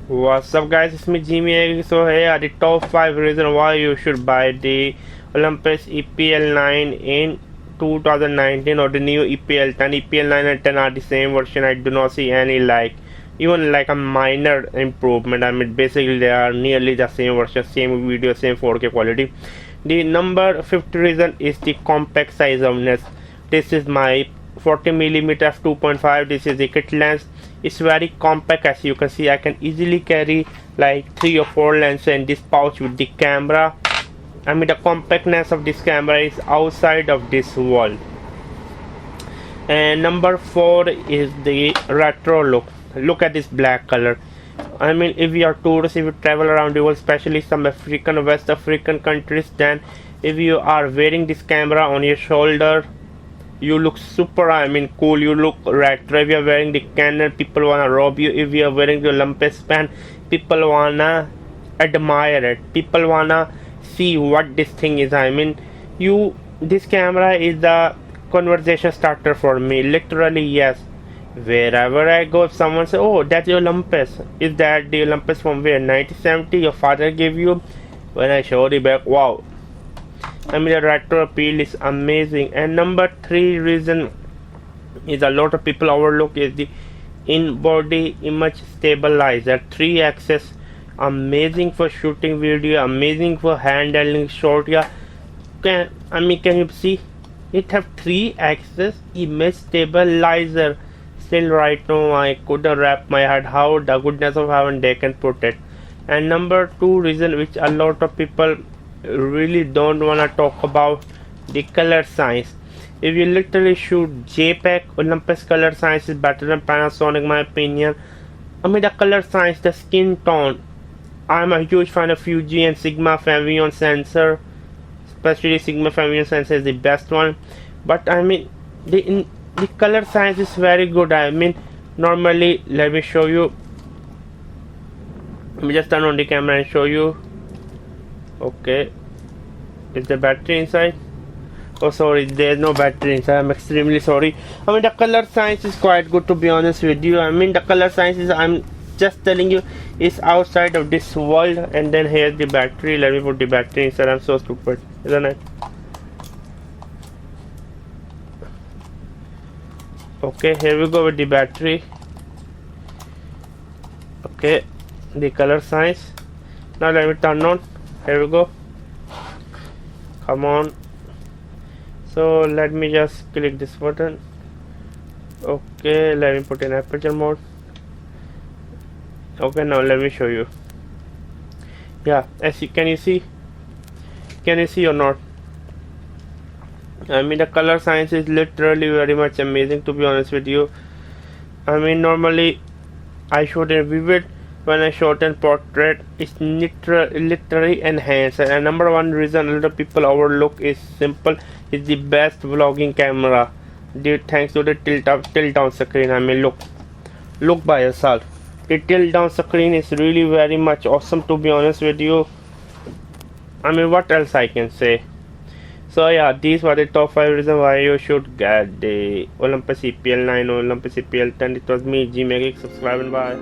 What's up guys, it's me Jimmy. So here are the top 5 reasons why you should buy the Olympus EPL9 in 2019 or the new EPL10. EPL9 and 10 are the same version. I do not see any even like a minor improvement. I mean basically they are nearly the same version, same video, same 4K quality. The number 50 reason is the compact size of lens. This is my 40mm f2.5. This is the kit lens. It's very compact, as you can see. I can easily carry like 3 or 4 lenses in this pouch with the camera. I mean the compactness of this camera is outside of this world. And number 4 is the retro look. Look at this black color. I mean if you are tourists, if you travel around the world, especially some African, West African countries, then if you are wearing this camera on your shoulder, you look super, I mean cool, you look retro. If you are wearing the Canon, people wanna rob you. If you are wearing the Olympus pen, people wanna admire it, people wanna see what this thing is. I mean this camera is the conversation starter for me, literally. Yes, wherever I go, if someone say, oh, that's your Olympus, is that the Olympus from where, 1970 your father gave you? When I show the back, wow, I mean the retro appeal is amazing. And number 3 reason is a lot of people overlook is the in-body image stabilizer. 3 axis, amazing for shooting video, amazing for handling shot. Yeah, can you see it have 3 axis image stabilizer? Still right now I couldn't wrap my head how the goodness of heaven they can put it. And number 2 reason which a lot of people really don't want to talk about, the color science. If you literally shoot JPEG, Olympus color science is better than Panasonic, my opinion. I mean the color science, the skin tone. I'm a huge fan of Fuji and Sigma Favion sensor, especially Sigma Favion sensor is the best one. But I mean the color science is very good. I mean normally, let me show you. Let me just turn on the camera and show you. Okay, is the battery inside? Oh sorry, there's no battery inside. I'm extremely sorry. I mean the color science is quite good, to be honest with you. I mean the color science is, I'm just telling you, is outside of this world. And then here's the battery. Let me put the battery inside. I'm so stupid, isn't it? Okay, here we go with the battery. Okay, the color science. Now let me turn on. Here we go. Come on. So let me just click this button. Okay, let me put in aperture mode. Okay, now let me show you. Yeah, can you see or not? I mean the color science is literally very much amazing, to be honest with you. I mean normally I shoot in vivid. When I shot in portrait, it's literally enhanced. And number 1 reason a lot of people overlook is simple, is the best vlogging camera due thanks to the tilt down screen. I mean look by yourself. The tilt down screen is really very much awesome, to be honest with you. I mean what else I can say. So yeah, these were the top 5 reasons why you should get the Olympus EPL9 or Olympus EPL10. It was me, G Magic. Subscribe and bye.